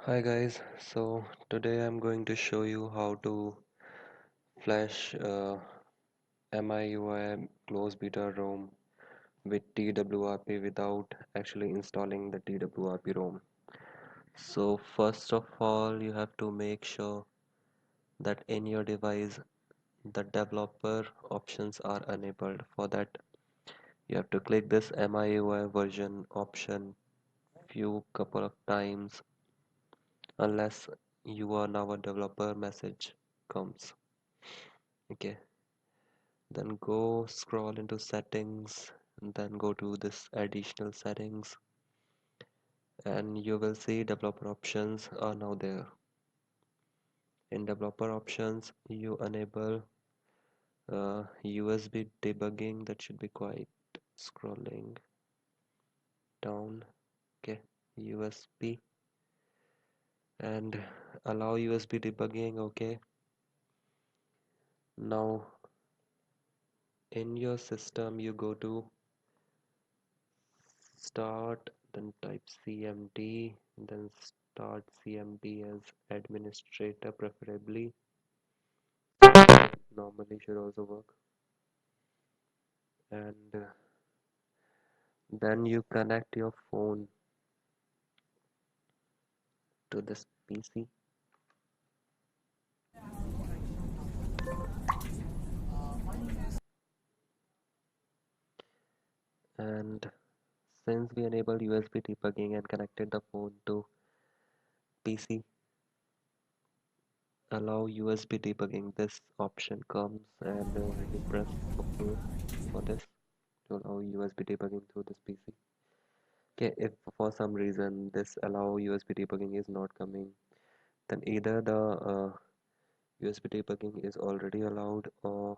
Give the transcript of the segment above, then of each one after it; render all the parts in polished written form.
Hi guys, so today I'm going to show you how to flash MIUI close beta ROM with TWRP without actually installing the TWRP ROM. So first of all, you have to make sure that in your device the developer options are enabled. For that, you have to click this MIUI version option few couple of times unless you are now a developer message comes. Okay, then go scroll into settings and then go to this additional settings and you will see developer options are now there. In developer options you enable USB debugging. That should be quite scrolling down. Okay, USB and allow USB debugging. Okay, now in your system you go to start, then type cmd, then start cmd as administrator preferably. Normally should also work. And then you connect your phone to this PC. And since we enabled USB debugging and connected the phone to PC, allow USB debugging, this option comes and you press OK for this to allow USB debugging through this PC. Okay, if for some reason this allow USB debugging is not coming, then either the USB debugging is already allowed or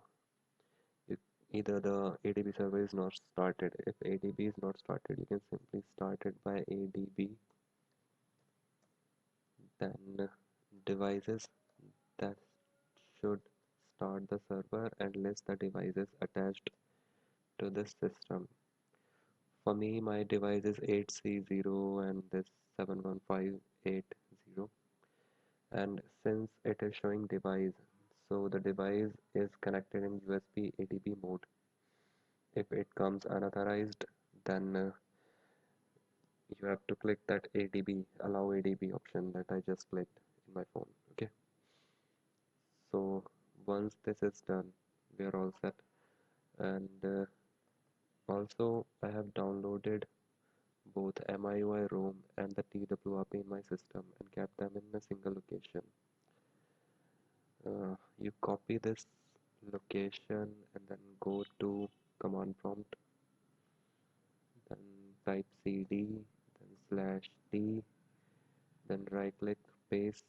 you, either the ADB server is not started. If ADB is not started, you can simply start it by ADB, then devices that should start the server and list the devices attached to this system. For me, my device is 8C0 and this 71580, and since it is showing device, so the device is connected in USB ADB mode. If it comes unauthorized, then you have to click that ADB, allow ADB option that I just clicked in my phone. Okay, so once this is done, we are all set. And also I have downloaded both MIUI ROM and the TWRP in my system and kept them in a single location. You copy this location and then go to command prompt, then type cd, then slash d, then right click, paste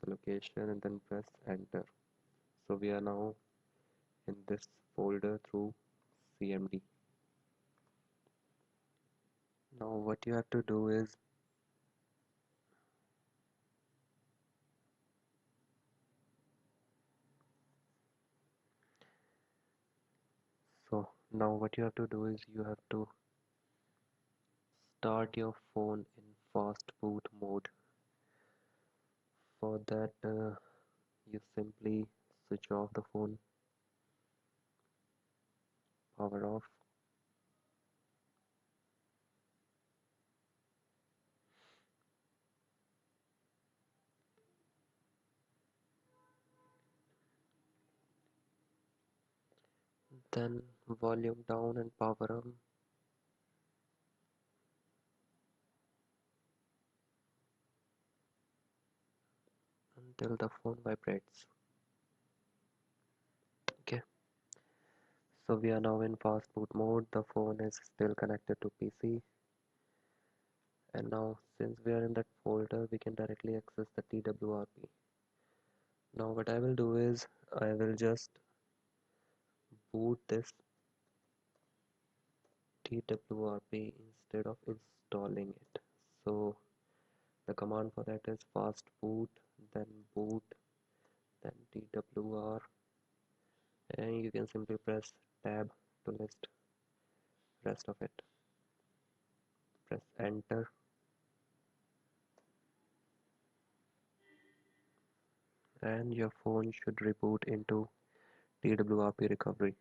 the location and then press enter. So we are now in this folder through cmd. Now what you have to do is you have to start your phone in fast boot mode. For that you simply switch off the phone, power off, then volume down and power on until the phone vibrates. Okay, so we are now in fast boot mode. The phone is still connected to PC, and now since we are in that folder we can directly access the TWRP. Now what I will do is I will just boot this TWRP instead of installing it. So the command for that is fastboot, then boot, then TWR, and you can simply press tab to list rest of it. Press enter. and your phone should reboot into TWRP recovery.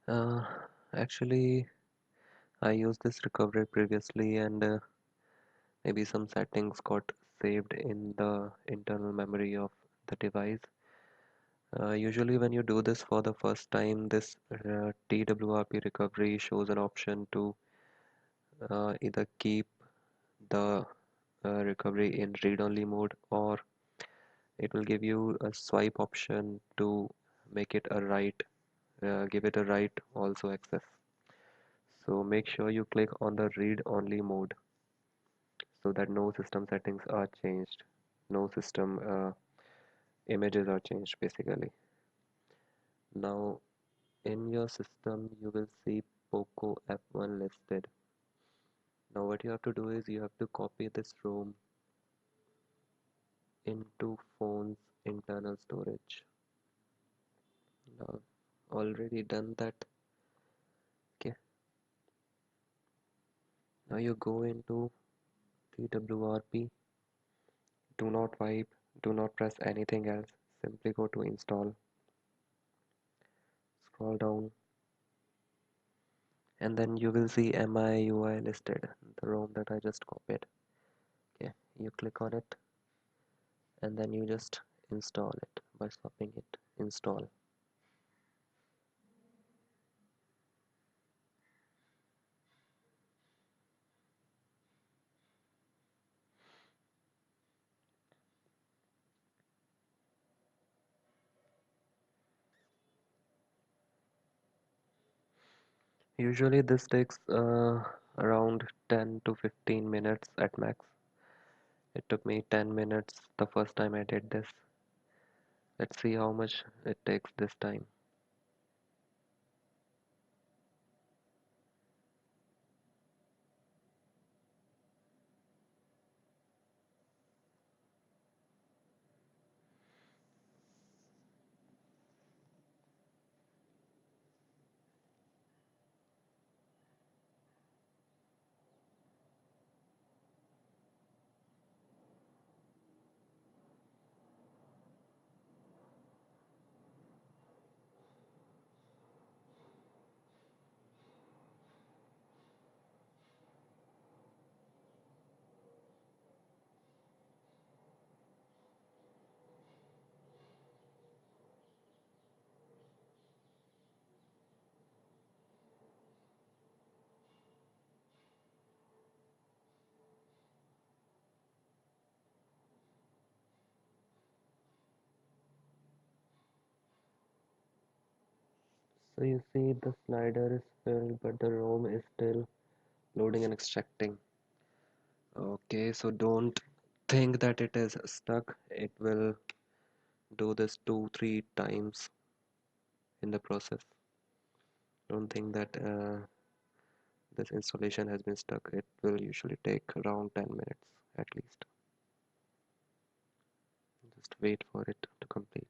Uh, Actually, I used this recovery previously, and maybe some settings got saved in the internal memory of the device. Usually, when you do this for the first time, this TWRP recovery shows an option to either keep the recovery in read-only mode, or it will give you a swipe option to make it a write, give it a write also access. So make sure you click on the read-only mode so that no system settings are changed, no system images are changed basically. Now in your system you will see POCO F1 listed. Now what you have to do is you have to copy this ROM into phone's internal storage. Now already done that. Okay, now you go into TWRP, do not wipe, do not press anything else, simply go to install, scroll down, and then you will see MIUI listed, the ROM that I just copied. Okay, you click on it and then you just install it by swapping it, install. Usually this takes around 10 to 15 minutes at max. It took me 10 minutes the first time I did this. Let's see how much it takes this time. So you see the slider is filled but the ROM is still loading and extracting. Okay, so don't think that it is stuck. It will do this 2-3 times in the process. Don't think that this installation has been stuck. It will usually take around 10 minutes at least. Just wait for it to complete.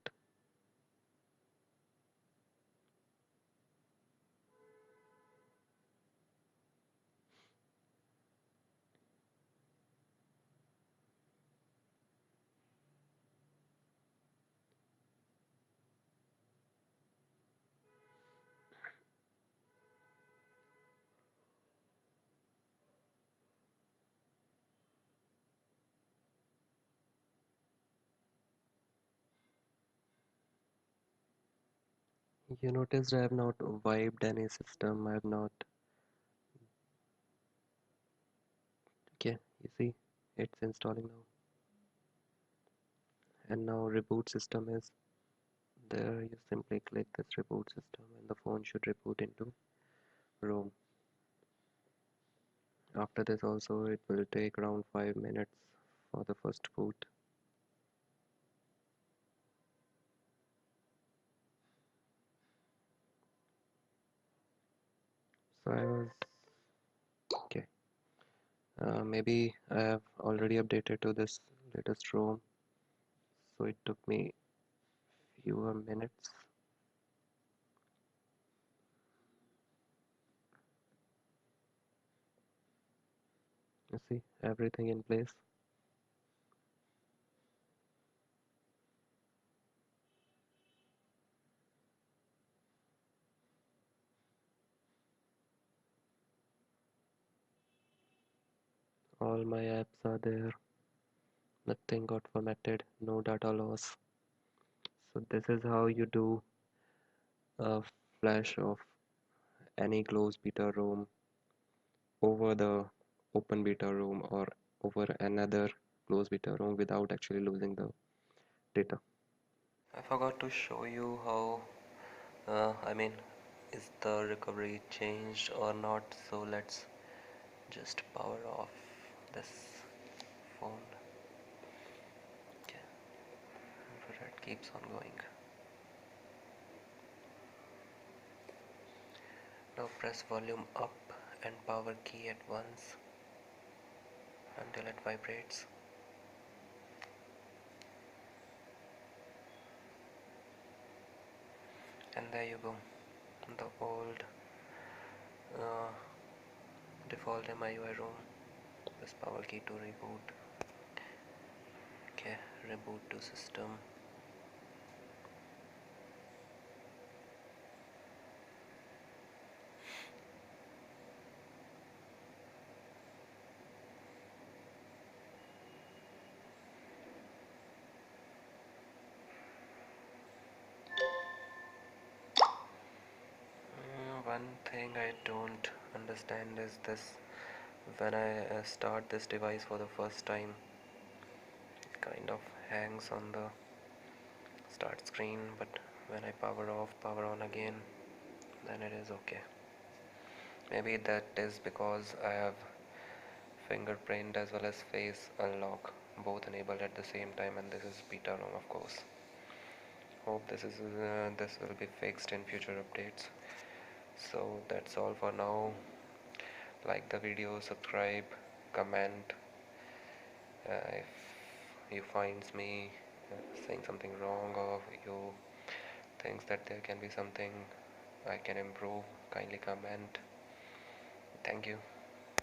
You noticed I have not wiped any system. I have not. Okay, you see, it's installing now. And now reboot system is there. You simply click this reboot system and the phone should reboot into ROM. After this also it will take around 5 minutes for the first boot. So I was okay. Maybe I have already updated to this latest ROM, so it took me fewer minutes. You see everything in place. All my apps are there. Nothing got formatted. No data loss. So this is how you do a flash of any closed beta ROM over the open beta ROM or over another closed beta ROM without actually losing the data. I forgot to show you how, is the recovery changed or not? So let's just power off this phone. Okay, infrared keeps on going. Now press volume up and power key at once until it vibrates. And there you go, the old uh, default MIUI ROM. Press power key to reboot. Okay, reboot to system. One thing I don't understand is this. When I start this device for the first time, it kind of hangs on the start screen, but when I power off, power on again, then it is okay. Maybe that is because I have fingerprint as well as face unlock both enabled at the same time, and this is beta ROM, of course. Hope this will be fixed in future updates. So that's all for now. Like the video, subscribe, comment. If you find me saying something wrong, or you think that there can be something I can improve, kindly comment. Thank you.